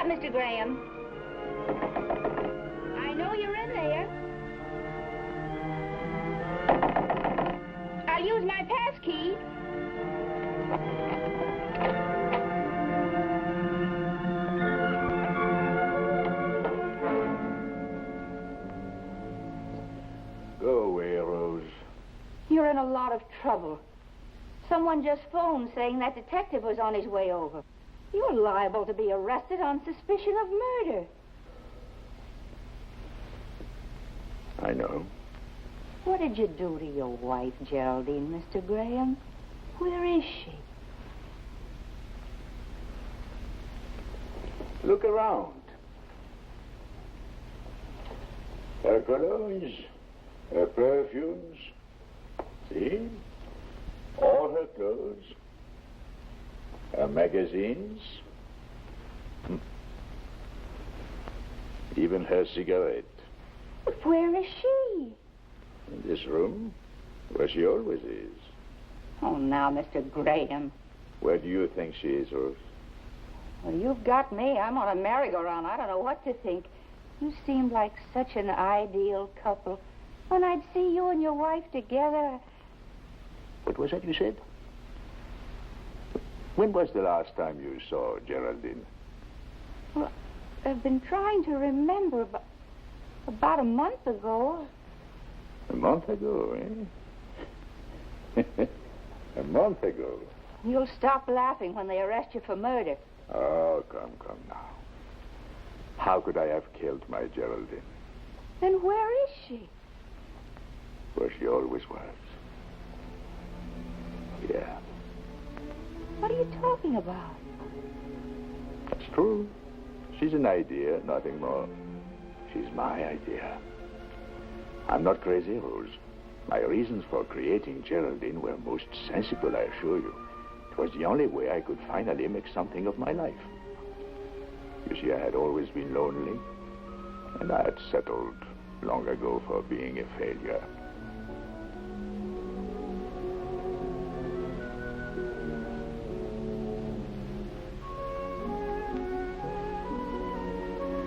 that, Mr. Graham? I know you're in there. I'll use my pass key. Go away, Rose. You're in a lot of trouble. Someone just phoned saying that detective was on his way over. You're liable to be arrested on suspicion of murder. I know. What did you do to your wife, Geraldine, Mr. Graham? Where is she? Look around. Her colognes, her perfumes. See? All her clothes. Her magazines. Even her cigarette. But where is she? In this room, where she always is. Oh, now, Mr. Graham. Where do you think she is, Rose? Well, you've got me. I'm on a merry-go-round. I don't know what to think. You seem like such an ideal couple. When I'd see you and your wife together... What was that you said? When was the last time you saw Geraldine? Well, I've been trying to remember, but about a month ago. A month ago, eh? A month ago. You'll stop laughing when they arrest you for murder. Oh, come now. How could I have killed my Geraldine? Then where is she? Where she always was. Yeah. What are you talking about? That's true. She's an idea, nothing more. She's my idea. I'm not crazy, Rose. My reasons for creating Geraldine were most sensible, I assure you. It was the only way I could finally make something of my life. You see, I had always been lonely, and I had settled long ago for being a failure.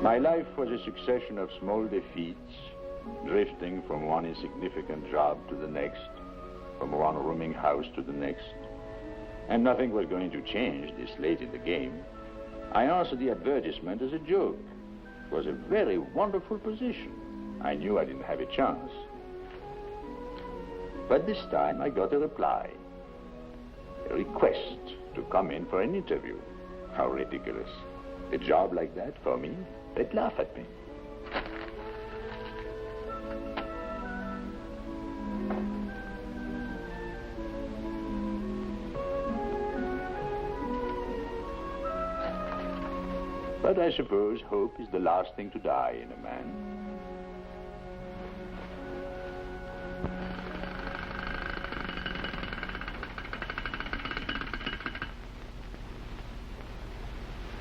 My life was a succession of small defeats, drifting from one insignificant job to the next, from one rooming house to the next. And nothing was going to change this late in the game. I answered the advertisement as a joke. It was a very wonderful position. I knew I didn't have a chance. But this time I got a reply. A request to come in for an interview. How ridiculous. A job like that for me? They'd laugh at me. But I suppose hope is the last thing to die in a man.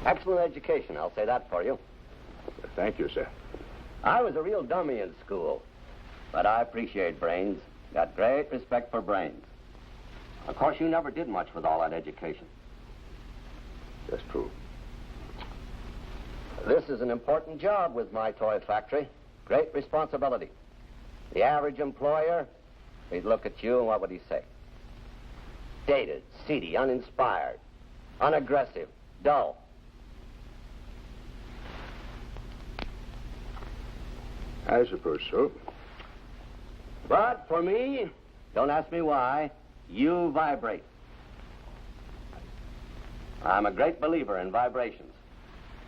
Excellent education, I'll say that for you. Thank you, sir. I was a real dummy in school, but I appreciate brains. Got great respect for brains. Of course, you never did much with all that education. That's true. This is an important job with my toy factory. Great responsibility. The average employer, he'd look at you and what would he say? Dated, seedy, uninspired, unaggressive, dull. I suppose so. But for me, don't ask me why, you vibrate. I'm a great believer in vibrations.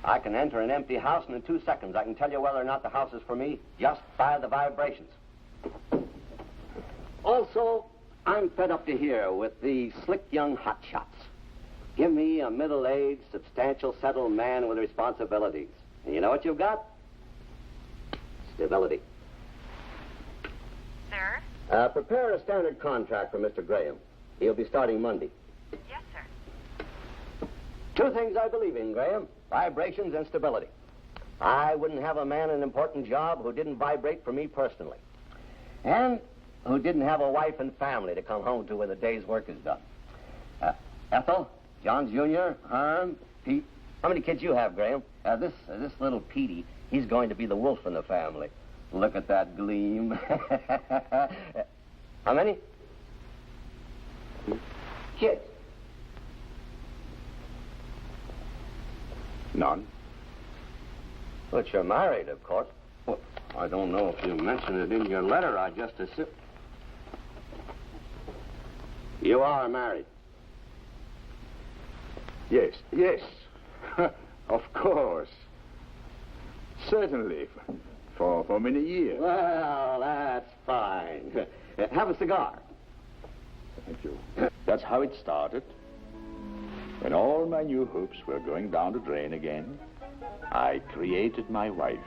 I can enter an empty house, and in 2 seconds I can tell you whether or not the house is for me just by the vibrations. Also, I'm fed up to here with the slick young hotshots. Give me a middle-aged, substantial, settled man with responsibilities. And you know what you've got? Stability. Sir? Prepare a standard contract for Mr. Graham. He'll be starting Monday. Yes, sir. 2 things I believe in, Graham. Vibrations and stability. I wouldn't have a man in an important job who didn't vibrate for me personally. And who didn't have a wife and family to come home to when the day's work is done. Ethel, John Jr., Herm, Pete, How many kids you have, Graham? This little Petey, he's going to be the wolf in the family. Look at that gleam. How many? Kids. None. But you're married, of course. Well, I don't know if you mentioned it in your letter. I just assumed. You are married. Yes, yes. Of course. Certainly. For many years. Well, that's fine. Have a cigar. Thank you. That's how it started. When all my new hopes were going down the drain again, I created my wife.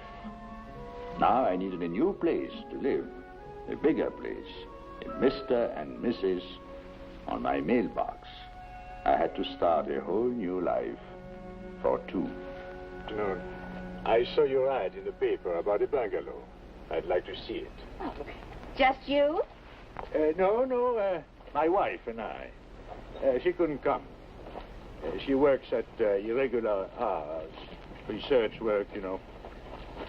Now I needed a new place to live, a bigger place, a Mr. and Mrs. on my mailbox. I had to start a whole new life for two. Afternoon. I saw your ad in the paper about a bungalow. I'd like to see it. Oh, just you? No, my wife and I. She couldn't come. She works at irregular hours. Research work, you know.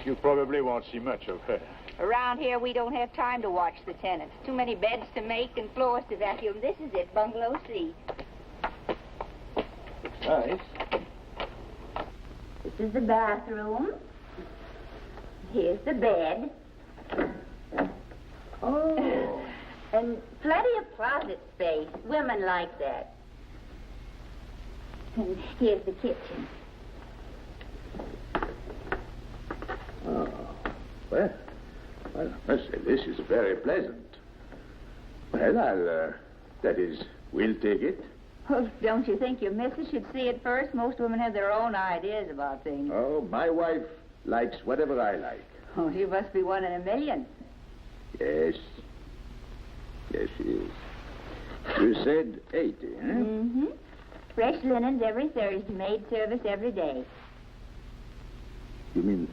You probably won't see much of her. Around here, we don't have time to watch the tenants. Too many beds to make and floors to vacuum. This is it, Bungalow C. Nice. This is the bathroom. Here's the bed. Oh. And plenty of closet space. Women like that. And here's the kitchen. Oh. Well, I must say, this is very pleasant. Well, that is, we'll take it. Oh, don't you think your missus should see it first? Most women have their own ideas about things. Oh, my wife likes whatever I like. Oh, she must be one in a million. Yes. Yes, she is. You said 80, huh? Mm-hmm. Fresh linens every Thursday, maid service every day. You mean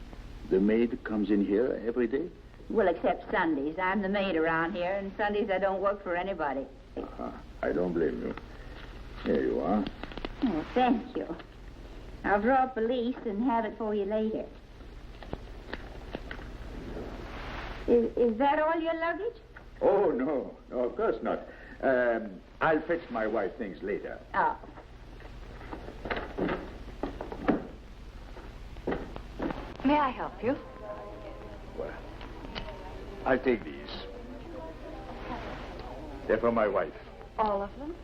the maid comes in here every day? Well, except Sundays. I'm the maid around here, and Sundays I don't work for anybody. I don't blame you. Here you are. Oh, thank you. I'll draw up a lease and have it for you later. Is that all your luggage? Oh, no, of course not. I'll fetch my wife things later. Oh. May I help you? Well, I'll take these. They're for my wife. All of them?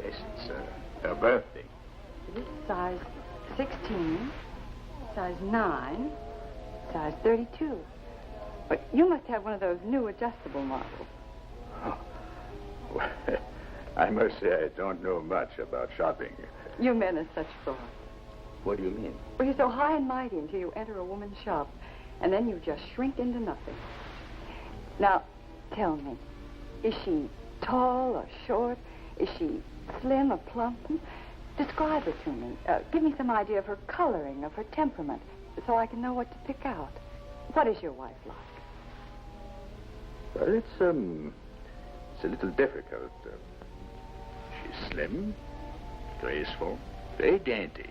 Yes, it's her birthday. This is size 16, size 9, size 32. But you must have one of those new adjustable models. Oh. Well, I must say I don't know much about shopping. You men are such frauds. What do you mean? Well, you're so high and mighty until you enter a woman's shop, and then you just shrink into nothing. Now, tell me, is she tall or short? Is she slim or plump? Describe her to me. Give me some idea of her coloring, of her temperament, so I can know what to pick out. What is your wife like? Well, it's a little difficult. She's slim, graceful, very dainty.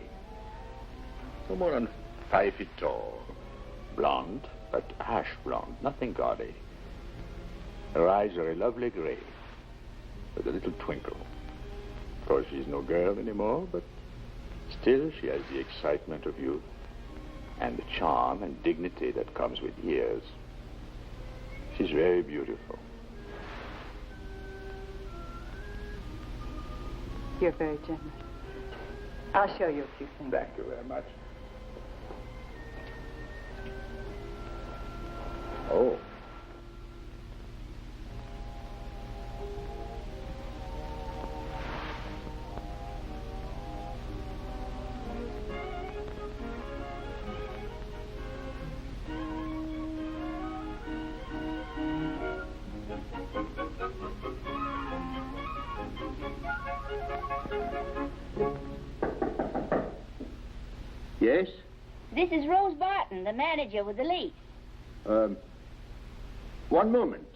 No more than 5 feet tall. Blonde, but ash blonde, nothing gaudy. Her eyes are a lovely gray, with a little twinkle. Of course, she's no girl anymore, but still she has the excitement of youth and the charm and dignity that comes with years. She's very beautiful. You're very generous. I'll show you a few things. Thank you very much. Oh. Yes? This is Rose Barton, the manager with the lease. One moment.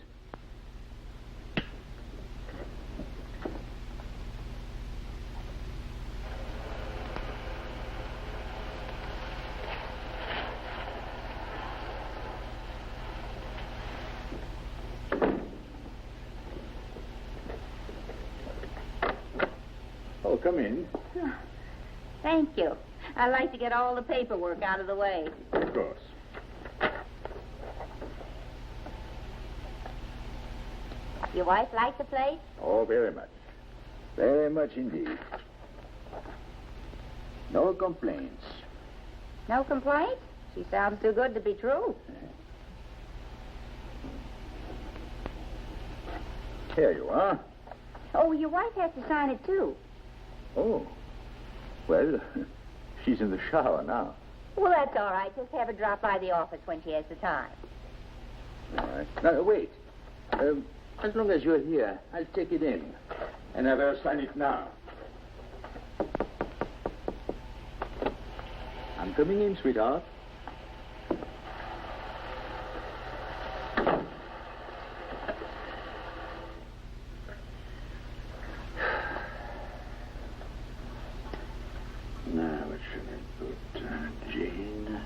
come in. Thank you. I like to get all the paperwork out of the way. Of course. Your wife like the place? Oh, very much. Very much indeed. No complaints. No complaints? She sounds too good to be true. Here you are. Oh, your wife has to sign it, too. Oh. Well, she's in the shower now. Well, that's all right. Just have her drop by the office when she has the time. All right. Now, wait. As long as you're here, I'll take it in and have her sign it now. I'm coming in, sweetheart. Now, what should I put? Jane,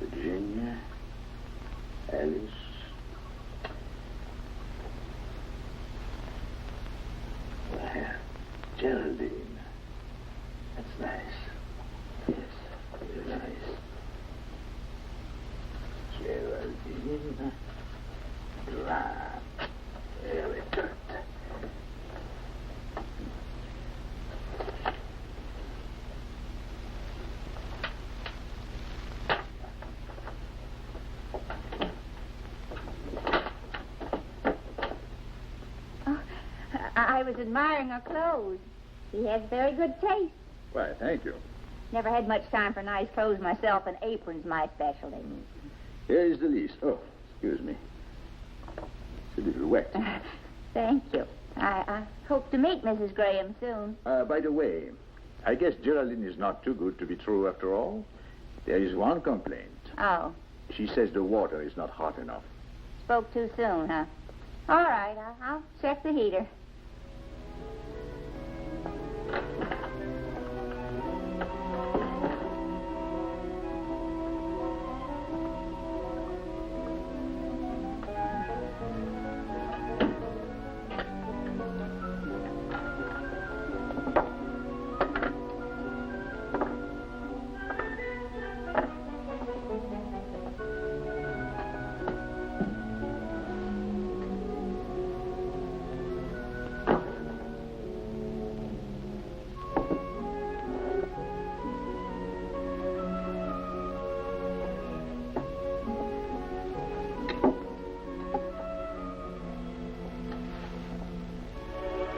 Virginia, Alice. Well, Geraldine. That's nice. Yes, very nice. Geraldine. Dry. Very good. I was admiring her clothes. She has very good taste. Why, thank you. Never had much time for nice clothes myself, and aprons my specialty. Here is the lease. Oh, excuse me. It's a little wet. Thank you. I hope to meet Mrs. Graham soon. By the way, I guess Geraldine is not too good to be true after all. There is one complaint. Oh, She says the water is not hot enough. spoke too soon, huh? All right, I'll check the heater.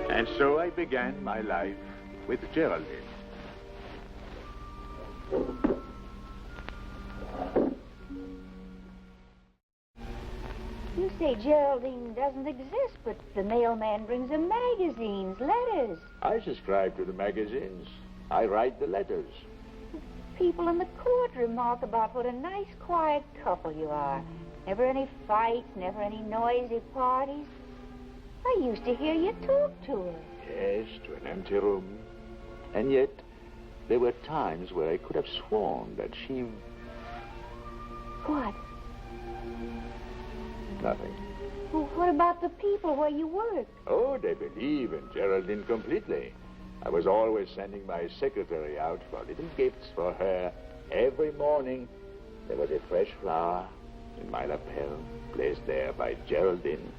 And so I began my life with Geraldine. You say Geraldine doesn't exist, but the mailman brings her magazines, letters. I subscribe to the magazines. I write the letters. People in the court remark about what a nice, quiet couple you are. Never any fights, never any noisy parties. I used to hear you talk to her. Yes, to an empty room. And yet, there were times where I could have sworn that she... What? Nothing. Well, what about the people where you work? Oh, they believe in Geraldine completely. I was always sending my secretary out for little gifts for her. Every morning, there was a fresh flower in my lapel, placed there by Geraldine.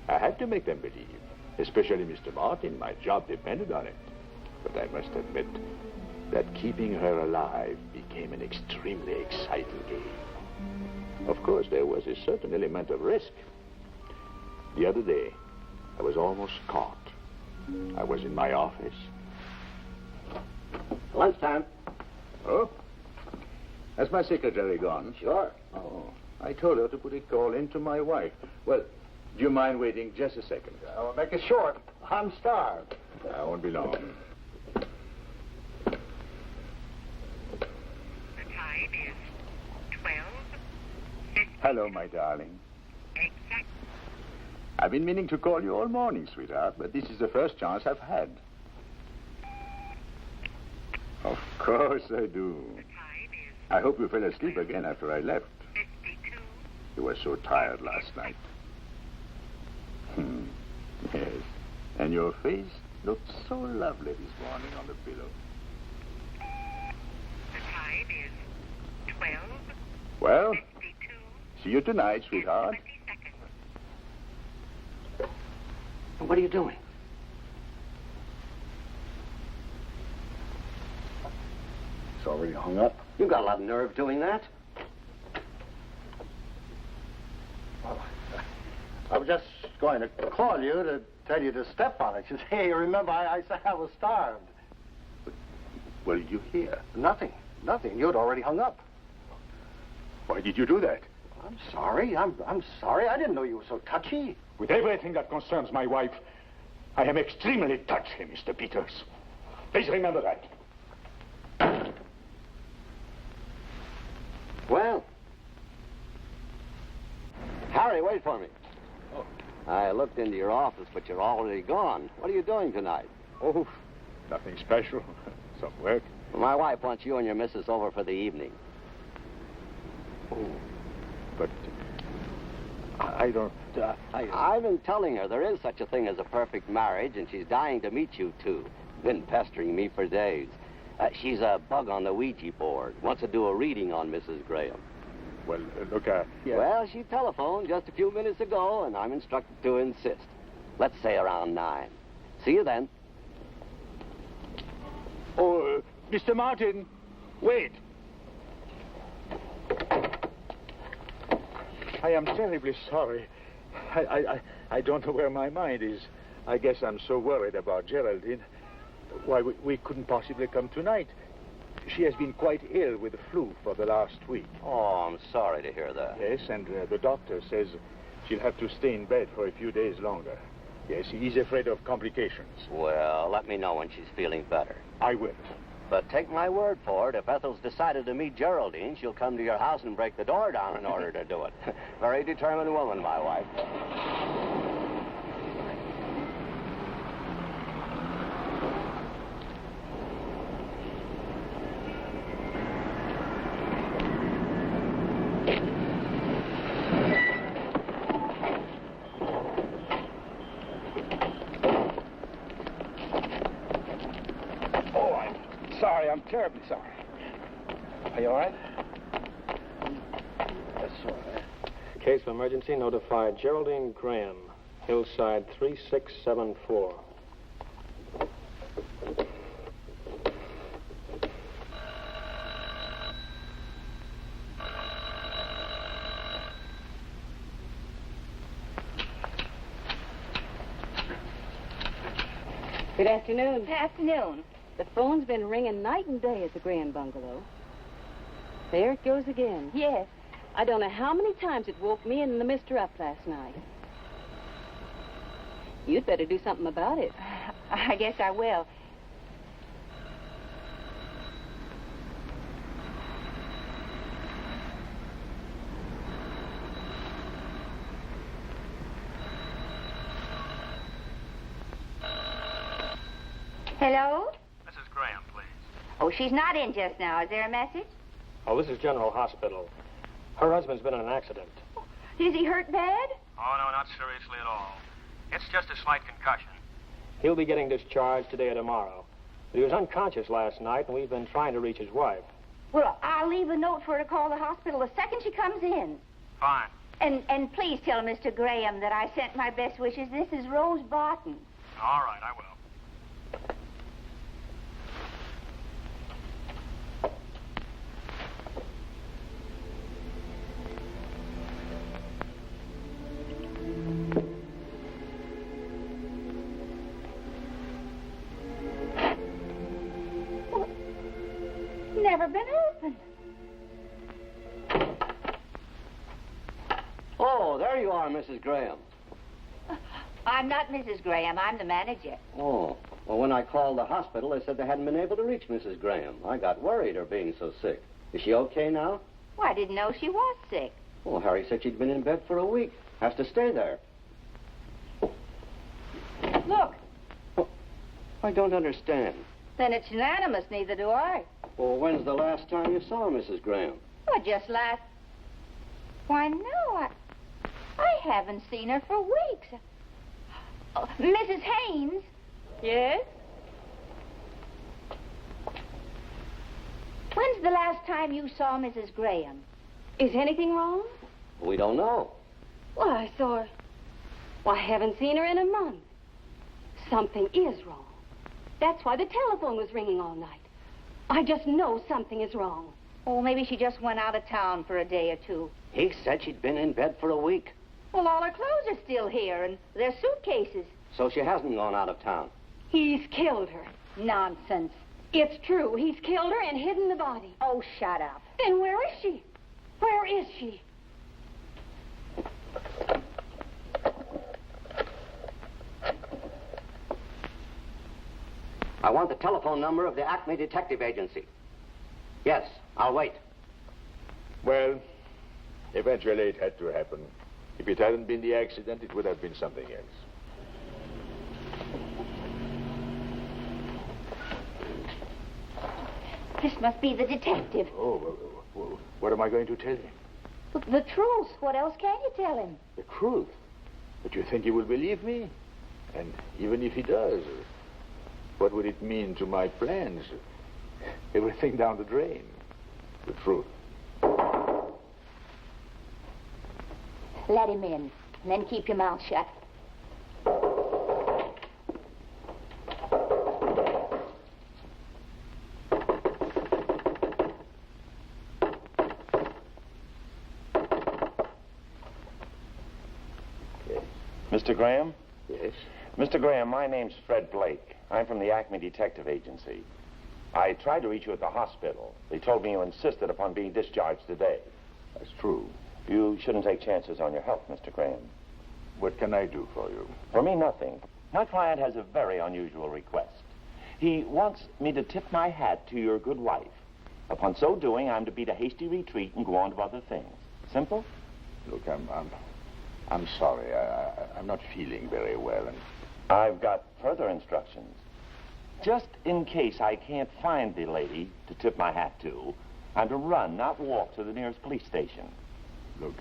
I had to make them believe, especially Mr. Martin. My job depended on it. But I must admit that keeping her alive became an extremely exciting game. Of course, there was a certain element of risk. The other day, I was almost caught. I was in my office. Lunchtime. Oh? Has my secretary gone? Sure. Oh, I told her to put a call in to my wife. Well, do you mind waiting just a second? I'll make it short. I'm starved. I won't be long. The time is 12:50. Hello, my darling. Exact. I've been meaning to call you all morning, sweetheart, but this is the first chance I've had. Of course I do. The time is I hope you fell asleep again after I left. 52. You were so tired last night. Yes. And your face Looked so lovely this morning on the pillow. The time is 12:52. Well, see you tonight, sweetheart. 20 seconds. What are you doing? It's already hung up. You got a lot of nerve doing that. I was just going to call you to tell you to step on it. You see, remember, I said I was starved. What did you hear? Nothing. You'd already hung up. Why did you do that? I'm sorry. I'm sorry. I didn't know you were so touchy. With everything that concerns my wife, I am extremely touchy, Mr. Peters. Please remember that. Well. Harry, wait for me. Oh. I looked into your office, but you're already gone. What are you doing tonight? Oh, nothing special. Some work. Well, my wife wants you and your missus over for the evening. Oh, but I don't... I've been telling her there is such a thing as a perfect marriage, and she's dying to meet you two. Been pestering me for days. She's a bug on the Ouija board. Wants to do a reading on Mrs. Graham. Well, look, yeah. Well, she telephoned just a few minutes ago, and I'm instructed to insist. Let's say around 9. See you then. Oh, Mr. Martin, wait. I am terribly sorry. I don't know where my mind is. I guess I'm so worried about Geraldine. Why, we couldn't possibly come tonight. She has been quite ill with the flu for the last week. Oh, I'm sorry to hear that. Yes, and the doctor says she'll have to stay in bed for a few days longer. Yes, he's afraid of complications. Well, let me know when she's feeling better. I will. But take my word for it, if Ethel's decided to meet Geraldine, she'll come to your house and break the door down in order to do it. Very determined woman, my wife. I'm terribly sorry. Are you all right? That's all right. Case of emergency notified Geraldine Graham, Hillside 3674. Good afternoon. Good afternoon. The phone's been ringing night and day at the Graham bungalow. There it goes again. Yes. I don't know how many times it woke me and the mister up last night. You'd better do something about it. I guess I will. Hello? Mrs. Graham, please. Oh, she's not in just now. Is there a message? Oh, this is General Hospital. Her husband's been in an accident. Is he hurt bad? Oh, no, not seriously at all. It's just a slight concussion. He'll be getting discharged today or tomorrow. But he was unconscious last night, and we've been trying to reach his wife. Well, I'll leave a note for her to call the hospital the second she comes in. Fine. And please tell Mr. Graham that I sent my best wishes. This is Rose Barton. All right, I will. Never been opened. Oh, there you are, Mrs. Graham. I'm not Mrs. Graham. I'm the manager. Oh, well, when I called the hospital, they said they hadn't been able to reach Mrs. Graham. I got worried, her being so sick. Is she okay now? Well, I didn't know she was sick. Well, Harry said she'd been in bed for a week. Has to stay there. Look, Oh, I don't understand. then it's unanimous. Neither do I. Well, when's the last time you saw Mrs. Graham? Well, just last... Why, no, I haven't seen her for weeks. Oh, Mrs. Haynes, Yes? When's the last time you saw Mrs. Graham? Is anything wrong? We don't know. Well, I saw her. Well, I haven't seen her in a month. Something is wrong. That's why the telephone was ringing all night. I just know something is wrong. Oh, maybe she just went out of town for a day or two. He said she'd been in bed for a week. Well, all her clothes are still here, and their suitcases. So she hasn't gone out of town. He's killed her. Nonsense. It's true. He's killed her and hidden the body. Oh, shut up. Then where is she? Where is she? I want the telephone number of the Acme Detective Agency. Yes, I'll wait. Well, eventually it had to happen. If it hadn't been the accident, it would have been something else. This must be the detective. Oh, well, what am I going to tell him? The truth. What else can you tell him? The truth. But you think he will believe me? And even if he does, what would it mean to my plans? Everything down the drain. The truth. Let him in, and then keep your mouth shut. Mr. Graham? Yes? Mr. Graham, my name's Fred Blake. I'm from the Acme Detective Agency. I tried to reach you at the hospital. They told me you insisted upon being discharged today. That's true. You shouldn't take chances on your health, Mr. Graham. What can I do for you? For me, nothing. My client has a very unusual request. He wants me to tip my hat to your good wife. Upon so doing, I'm to beat a hasty retreat and go on to other things. Simple? Look, I'm sorry. I'm not feeling very well, and I've got further instructions. Just in case I can't find the lady to tip my hat to, I'm to run, not walk, to the nearest police station. look,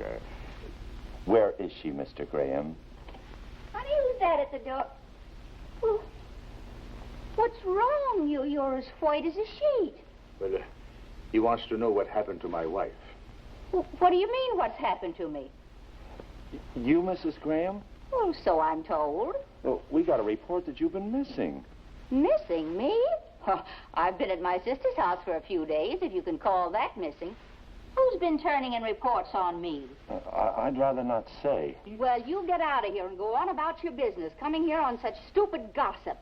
Where is she, Mr. Graham? Honey, who's that at the door? Well, what's wrong? You're as white as a sheet. well, he wants to know what happened to my wife. Well, what do you mean, what's happened to me? You, Mrs. Graham? Well, so I'm told. Well, we got a report that you've been missing. Missing me? Huh, I've been at my sister's house for a few days, if you can call that missing. Who's been turning in reports on me? I'd rather not say. Well, you get out of here and go on about your business, coming here on such stupid gossip.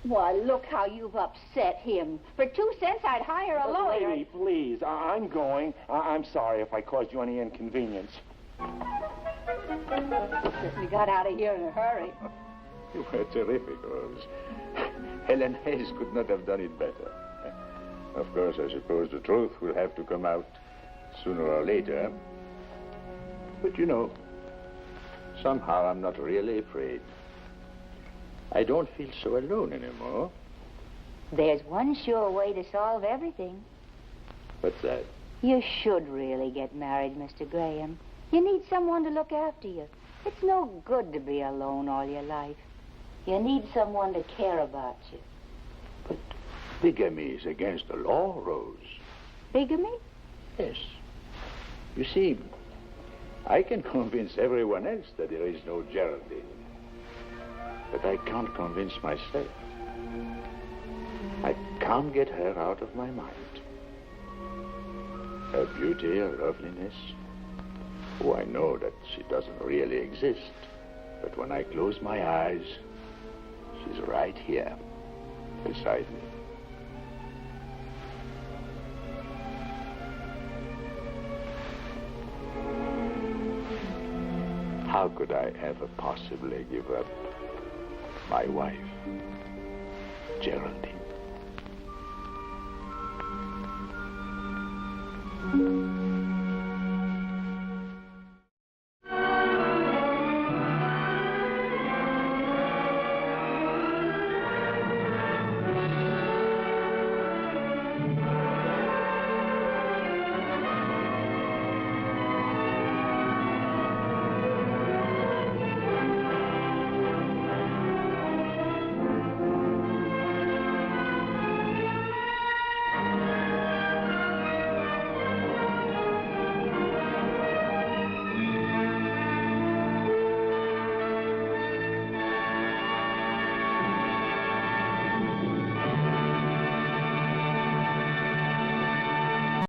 Why, look how you've upset him. For 2 cents, I'd hire a lawyer. Lady, please, I'm going. I'm sorry if I caused you any inconvenience. We got out of here in a hurry. You were terrific, Rose. Helen Hayes could not have done it better. Of course, I suppose the truth will have to come out sooner or later. But you know, somehow I'm not really afraid. I don't feel so alone anymore. There's one sure way to solve everything. What's that? You should really get married, Mr. Graham. You need someone to look after you. It's no good to be alone all your life. You need someone to care about you. But bigamy is against the law, Rose. Bigamy? Yes. You see, I can convince everyone else that there is no Geraldine. But I can't convince myself. I can't get her out of my mind. Her beauty, her loveliness. Oh, I know that she doesn't really exist. But when I close my eyes, she's right here, beside me. How could I ever possibly give up my wife, Geraldine?